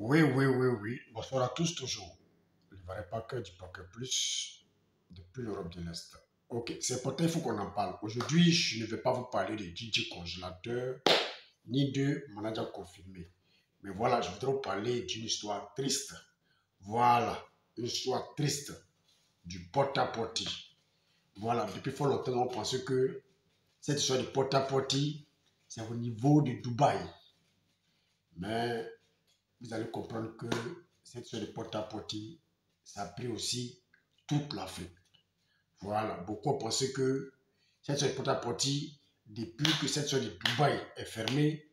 Oui, oui, oui, oui. Bonsoir à tous toujours. Le vrai Packer du Packer Plus depuis l'Europe de l'Est. Ok, c'est pourtant il faut qu'on en parle. Aujourd'hui, je ne vais pas vous parler de DJ congélateur ni de manager confirmé. Mais voilà, je voudrais vous parler d'une histoire triste. Voilà, une histoire triste du porta-potty. Voilà, depuis fort longtemps, on pensait que cette histoire du porta-potty, c'est au niveau de Dubaï. Mais vous allez comprendre que cette histoire de porta-potty, ça a pris aussi toute l'Afrique. Voilà, beaucoup ont pensé que cette histoire de porta-potty, depuis que cette histoire de Dubaï est fermée,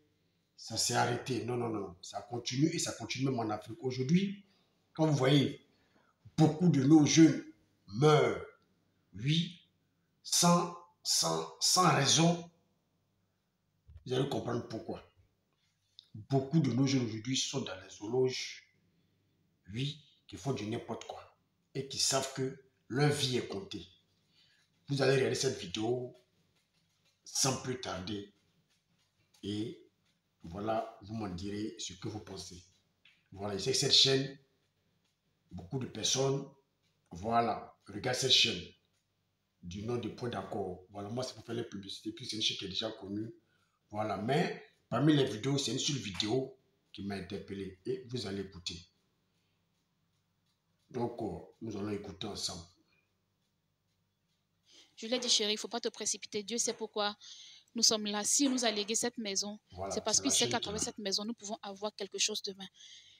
ça s'est arrêté. Non, non, non, ça continue et ça continue même en Afrique. Aujourd'hui, quand vous voyez, beaucoup de nos jeunes meurent, oui, sans raison, vous allez comprendre pourquoi. Beaucoup de nos jeunes aujourd'hui sont dans les zoologes, oui, qui font du n'importe quoi et qui savent que leur vie est comptée. Vous allez regarder cette vidéo sans plus tarder et voilà, vous m'en direz ce que vous pensez. Voilà, c'est cette chaîne, beaucoup de personnes, voilà, regardent cette chaîne du nom de Point d'accord. Voilà, moi c'est pour faire les publicités, puis c'est une chaîne qui est déjà connue. Voilà, mais parmi les vidéos, c'est une seule vidéo qui m'a interpellé et vous allez écouter. Donc, nous allons écouter ensemble. Je l'ai dit, chérie, il ne faut pas te précipiter. Dieu sait pourquoi nous sommes là. Si nous a légué cette maison, Voilà, c'est parce c'est la qu'il sait chaîne qu'à qui est travers là. cette maison, nous pouvons avoir quelque chose demain.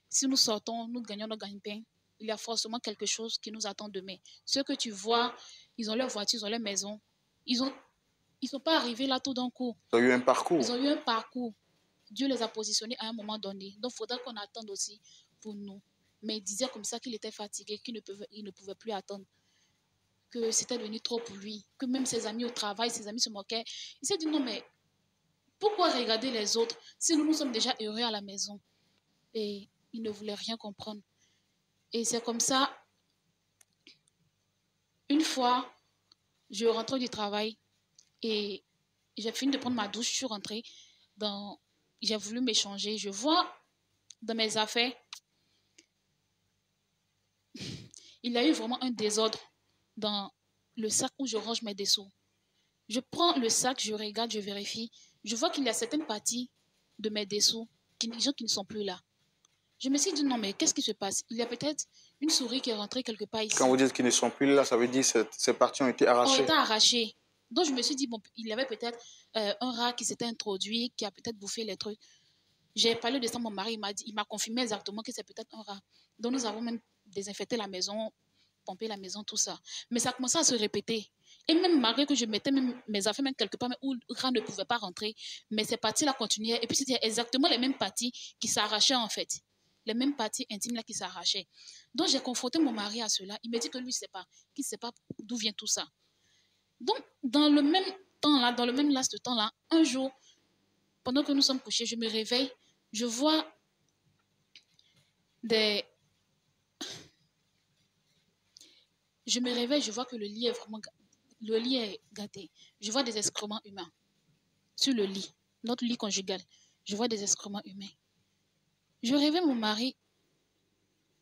Si nous sortons, nous gagnons nos gagne-pain, il y a forcément quelque chose qui nous attend demain. Ceux que tu vois, ils ont leur voiture, ils ont leur maison. Ils sont pas arrivés là tout d'un coup. Ils ont eu un parcours. Ils ont eu un parcours. Dieu les a positionnés à un moment donné. Donc, il faudra qu'on attende aussi pour nous. Mais il disait comme ça qu'il était fatigué, qu'il ne pouvait plus attendre, que c'était devenu trop pour lui, que même ses amis au travail, ses amis se moquaient. Il s'est dit non, mais pourquoi regarder les autres si nous sommes déjà heureux à la maison? Et il ne voulait rien comprendre. Et c'est comme ça, une fois, je rentrais du travail et j'ai fini de prendre ma douche, je suis rentrée j'ai voulu m'échanger. Je vois dans mes affaires, il y a eu vraiment un désordre dans le sac où je range mes dessous. Je prends le sac, je regarde, je vérifie. Je vois qu'il y a certaines parties de mes dessous, des gens qui ne sont plus là. Je me suis dit, non, mais qu'est-ce qui se passe? Il y a peut-être une souris qui est rentrée quelque part ici. Quand vous dites qu'ils ne sont plus là, ça veut dire que ces parties ont été Ont arrachées. été arrachées. Donc, je me suis dit, bon, il y avait peut-être un rat qui s'était introduit, qui a peut-être bouffé les trucs. J'ai parlé de ça à mon mari, il m'a confirmé exactement que c'est peut-être un rat. Donc, nous avons même désinfecté la maison, pompé la maison, tout ça. Mais ça commençait à se répéter. Et même malgré que je mettais même mes affaires même quelque part où le rat ne pouvait pas rentrer, mais ces parties-là continuaient. Et puis, c'était exactement les mêmes parties qui s'arrachaient en fait. Les mêmes parties intimes là qui s'arrachaient. Donc, j'ai confronté mon mari à cela. Il me dit que lui, qu'il ne sait pas d'où vient tout ça. Donc, dans le même temps là, dans le même laps de temps là, un jour, pendant que nous sommes couchés, je me réveille, je vois des... Je me réveille, je vois que le lit est gâté. Je vois des excréments humains sur le lit, notre lit conjugal. Je vois des excréments humains. Je réveille mon mari,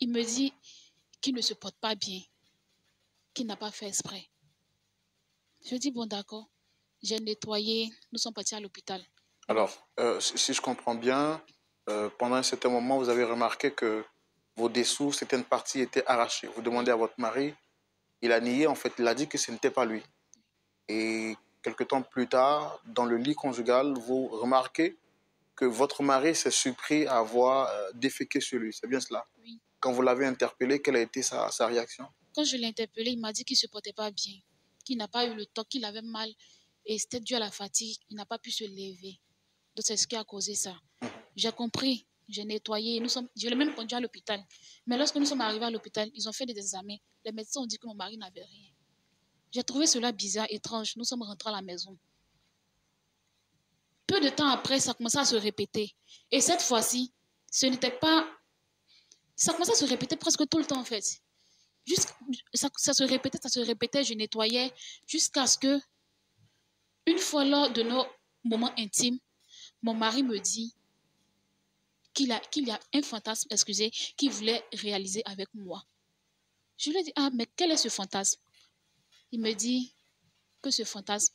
il me dit qu'il ne se porte pas bien, qu'il n'a pas fait exprès. Je dis, bon d'accord, j'ai nettoyé, nous sommes partis à l'hôpital. Alors, si je comprends bien, pendant un certain moment, vous avez remarqué que vos dessous, certaines parties étaient arrachées. Vous demandez à votre mari, il a nié, en fait, il a dit que ce n'était pas lui. Et quelque temps plus tard, dans le lit conjugal, vous remarquez que votre mari s'est surpris à avoir déféqué sur lui. C'est bien cela? Oui. Quand vous l'avez interpellé, quelle a été sa réaction? Quand je l'ai interpellé, il m'a dit qu'il ne se portait pas bien, qu'il n'a pas eu le temps, qu'il avait mal. Et c'était dû à la fatigue, il n'a pas pu se lever. Donc c'est ce qui a causé ça. J'ai compris, j'ai nettoyé, je l'ai même conduit à l'hôpital. Mais lorsque nous sommes arrivés à l'hôpital, ils ont fait des examens. Les médecins ont dit que mon mari n'avait rien. J'ai trouvé cela bizarre, étrange. Nous sommes rentrés à la maison. Peu de temps après, ça commençait à se répéter. Et cette fois-ci, ce n'était pas... Ça commençait à se répéter presque tout le temps en fait. Ça se répétait, je nettoyais jusqu'à ce que, une fois lors de nos moments intimes, mon mari me dit qu'il y a un fantasme, excusez, qu'il voulait réaliser avec moi. Je lui ai dit, ah, mais quel est ce fantasme? Il me dit que ce fantasme,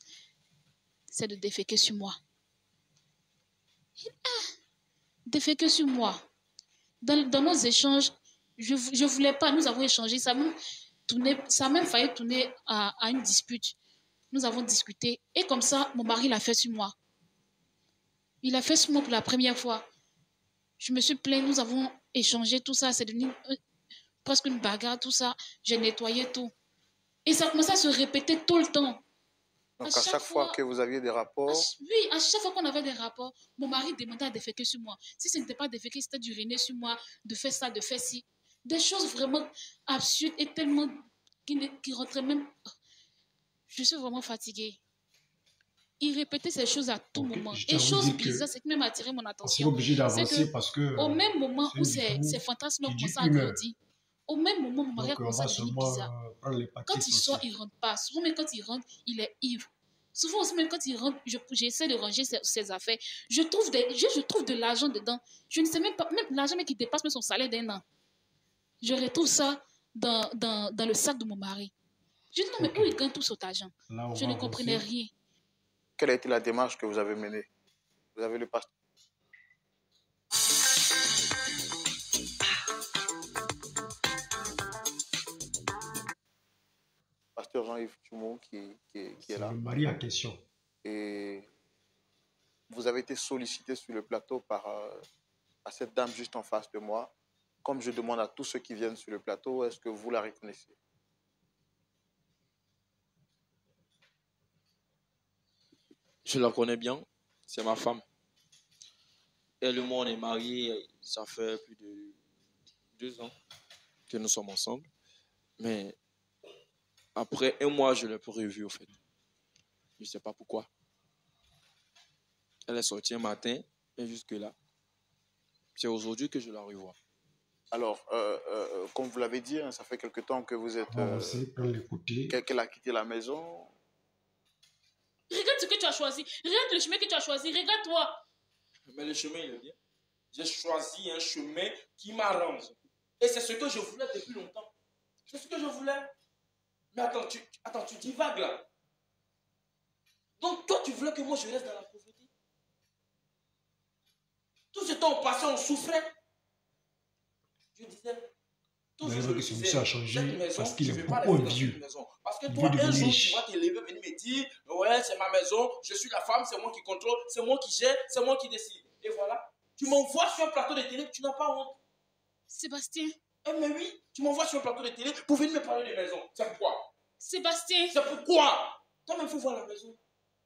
c'est de déféquer sur moi. Déféquer sur moi. Dans nos échanges, je ne voulais pas, nous avons échangé, ça a même failli tourner à une dispute. Nous avons discuté et comme ça, mon mari l'a fait sur moi. Il a fait sur moi pour la première fois. Je me suis plainte, nous avons échangé tout ça, c'est devenu presque une bagarre, tout ça. J'ai nettoyé tout. Et ça commençait à se répéter tout le temps. Donc à chaque fois que vous aviez des rapports... Oui, à chaque fois qu'on avait des rapports, mon mari demandait à déféquer sur moi. Si ce n'était pas déféquer, c'était d'uriner sur moi, de faire ça, de faire ci. Des choses vraiment absurdes et tellement qui rentraient même... Je suis vraiment fatiguée. Il répétait ces choses à tout moment. Et chose bizarre, c'est qui même attiré mon attention. On est obligé d'avancer parce que... Au même moment où ces fantasmes ont commencé à grandir, au même moment, mon mari a commencé à devenir bizarre. Quand il sort, il ne rentre pas. Souvent, même quand il rentre, il est ivre. Souvent aussi, même quand il rentre, j'essaie de ranger ses affaires. Je trouve de l'argent dedans. Je ne sais même pas, même l'argent qui dépasse même son salaire d'un an. Je retrouve ça dans le sac de mon mari. Je dis non, mais où il gagne tout cet argent? Je ne comprenais rien. Quelle a été la démarche que vous avez menée? Vous avez le pasteur. Pasteur Jean-Yves Tchoumou qui est là. Le mari en question. Et vous avez été sollicité sur le plateau par cette dame juste en face de moi. Comme je demande à tous ceux qui viennent sur le plateau, est-ce que vous la reconnaissez? Je la connais bien, c'est ma femme. Elle et moi, on est mariés, ça fait plus de 2 ans que nous sommes ensemble. Mais après un mois, je ne l'ai plus revue, au fait. Je ne sais pas pourquoi. Elle est sortie un matin, et jusque-là, c'est aujourd'hui que je la revois. Alors, comme vous l'avez dit, ça fait quelque temps que vous êtes... qu'elle a quitté la maison. Regarde ce que tu as choisi. Regarde le chemin que tu as choisi. Regarde-toi. Mais le chemin, il est bien. J'ai choisi un chemin qui m'arrange. Et c'est ce que je voulais depuis longtemps. C'est ce que je voulais. Mais attends, tu divagues là. Donc toi, tu voulais que moi je reste dans la pauvreté. Tout ce temps passé, on souffrait. Je disais... Ça a changé parce qu'il est beaucoup vieux. Parce que toi, un jour, tu vas te lever, venir me dire, ouais, c'est ma maison, je suis la femme, c'est moi qui contrôle, c'est moi qui gère, c'est moi qui décide. Et voilà, tu m'envoies sur un plateau de télé, tu n'as pas honte. Sébastien. Mais oui, tu m'envoies sur un plateau de télé pour venir me parler de maison. C'est pourquoi? Sébastien. C'est pourquoi? Toi-même, il faut voir la maison.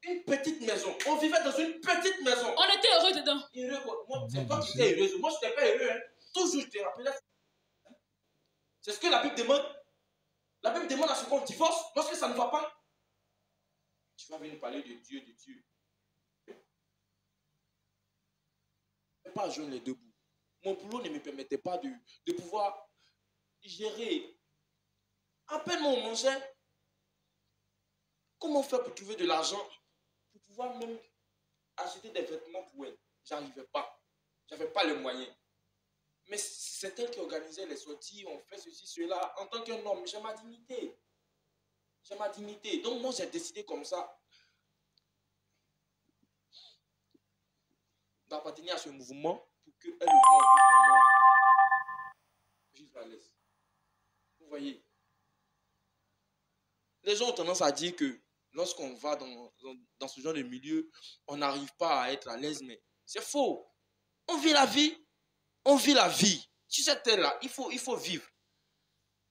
Une petite maison. On vivait dans une petite maison. On était heureux dedans. Heureux quoi? Moi, c'est toi qui étais heureuse. Moi, je n'étais pas heureux. Hein. Toujours, je te rappelais. C'est ce que la Bible demande. La Bible demande à ce qu'on divorce lorsque ça ne va pas. Tu vas venir parler de Dieu, de Dieu. Je ne peux pas joindre les deux bouts. Mon boulot ne me permettait pas de pouvoir gérer. À peine on mangeait. Comment faire pour trouver de l'argent pour pouvoir même acheter des vêtements pour elle? J'arrivais pas. J'avais pas les moyens. Mais c'est elle qui organisait les sorties, on fait ceci, cela. En tant qu'un homme, j'ai ma dignité. J'ai ma dignité. Donc moi, j'ai décidé comme ça d'appartenir à ce mouvement pour qu'elle le voit vivre à l'aise. Vous voyez? Les gens ont tendance à dire que lorsqu'on va dans ce genre de milieu, on n'arrive pas à être à l'aise, mais c'est faux. On vit la vie. On vit la vie. Sur cette terre-là, il faut vivre.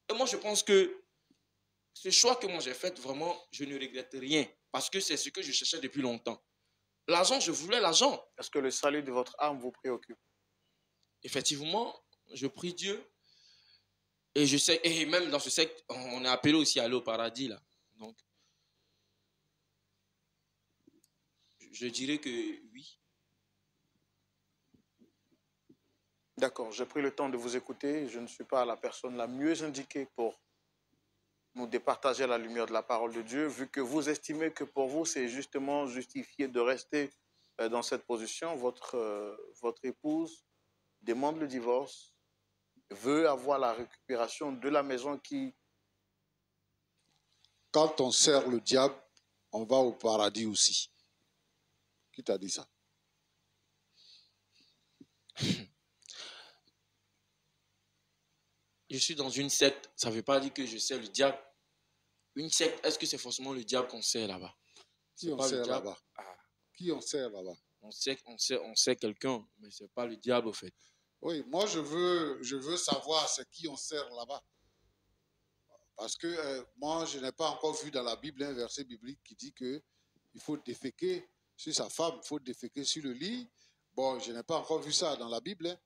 Et moi, je pense que ce choix que moi j'ai fait, vraiment, je ne regrette rien. Parce que c'est ce que je cherchais depuis longtemps. L'argent, je voulais l'argent. Est-ce que le salut de votre âme vous préoccupe? Effectivement, je prie Dieu. Et je sais, et même dans ce secte, on est appelé aussi à aller au paradis, là. Donc, je dirais que oui. D'accord, j'ai pris le temps de vous écouter. Je ne suis pas la personne la mieux indiquée pour nous départager à la lumière de la parole de Dieu, vu que vous estimez que pour vous, c'est justement justifié de rester dans cette position. Votre épouse demande le divorce, veut avoir la récupération de la maison qui... Quand on sert le diable, on va au paradis aussi. Qui t'a dit ça? Je suis dans une secte, ça ne veut pas dire que je sers le diable. Une secte, est-ce que c'est forcément le diable qu'on sert là-bas? Qui on sert là-bas? Qui on sert là-bas? On sert quelqu'un, mais ce n'est pas le diable au fait. Oui, moi je veux savoir c'est qui on sert là-bas. Parce que moi je n'ai pas encore vu dans la Bible un verset biblique qui dit qu'il faut déféquer sur sa femme, il faut déféquer sur le lit. Bon, je n'ai pas encore vu ça dans la Bible. Hein.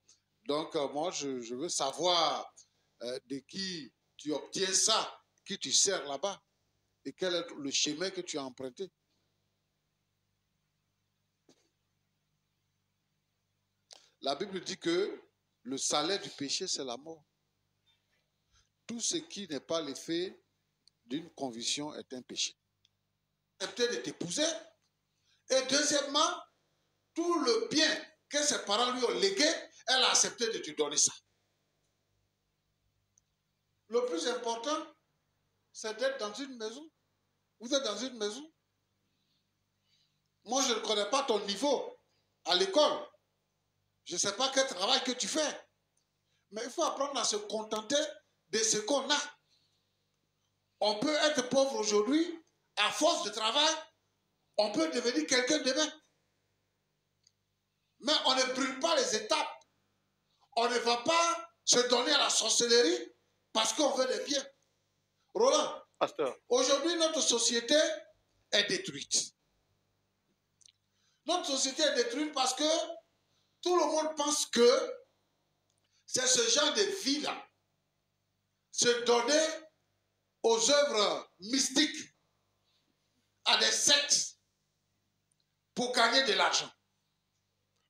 Donc moi je veux savoir de qui tu obtiens ça, qui tu sers là-bas et quel est le chemin que tu as emprunté. La Bible dit que le salaire du péché, c'est la mort. Tout ce qui n'est pas l'effet d'une conviction est un péché. Accepter de t'épouser. Et deuxièmement, tout le bien que ses parents lui ont légué, elle a accepté de te donner ça. Le plus important, c'est d'être dans une maison. Vous êtes dans une maison. Moi, je ne connais pas ton niveau à l'école. Je ne sais pas quel travail que tu fais. Mais il faut apprendre à se contenter de ce qu'on a. On peut être pauvre aujourd'hui, à force de travail, on peut devenir quelqu'un demain. Mais on ne brûle pas les étapes. On ne va pas se donner à la sorcellerie parce qu'on veut des biens. Roland, aujourd'hui notre société est détruite. Notre société est détruite parce que tout le monde pense que c'est ce genre de vie-là. Se donner aux œuvres mystiques, à des sectes, pour gagner de l'argent.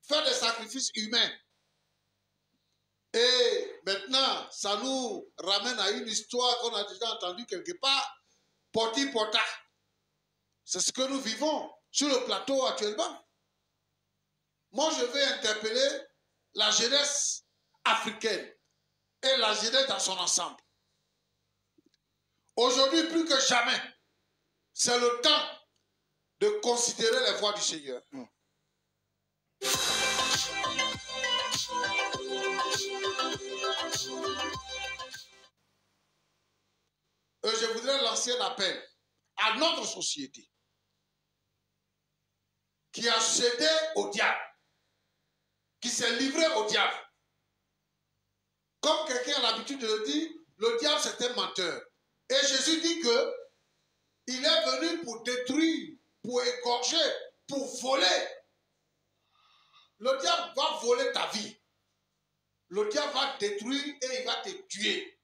Faire des sacrifices humains. Et maintenant, ça nous ramène à une histoire qu'on a déjà entendue quelque part, Poti-Pota. C'est ce que nous vivons sur le plateau actuellement. Moi, je vais interpeller la jeunesse africaine et la jeunesse dans son ensemble. Aujourd'hui, plus que jamais, c'est le temps de considérer les voies du Seigneur. Et je voudrais lancer un appel à notre société qui a cédé au diable, qui s'est livré au diable. Comme quelqu'un a l'habitude de le dire, le diable c'est un menteur. Et Jésus dit que il est venu pour détruire, pour égorger, pour voler. Le diable va voler ta vie. Le diable va détruire et il va te tuer.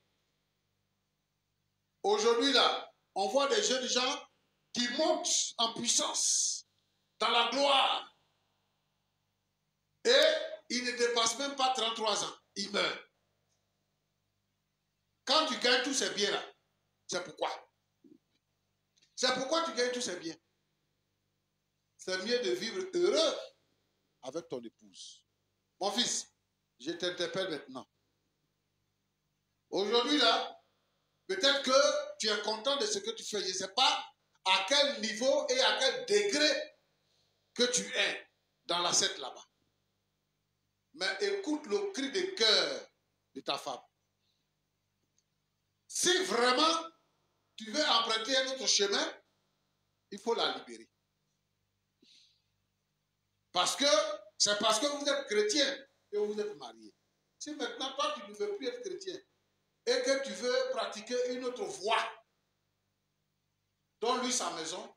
Aujourd'hui là, on voit des jeunes gens qui montent en puissance, dans la gloire. Et ils ne dépassent même pas 33 ans. Ils meurent. Quand tu gagnes tous ces biens-là, c'est pourquoi? C'est pourquoi tu gagnes tous ces biens. C'est mieux de vivre heureux avec ton épouse. Mon fils, je t'interpelle maintenant. Aujourd'hui, là, peut-être que tu es content de ce que tu fais. Je ne sais pas à quel niveau et à quel degré que tu es dans la secte là-bas. Mais écoute le cri de cœur de ta femme. Si vraiment tu veux emprunter un autre chemin, il faut la libérer. Parce que c'est parce que vous êtes chrétien que vous êtes marié. Si maintenant toi tu ne veux plus être chrétien et que tu veux pratiquer une autre voie, donne-lui sa maison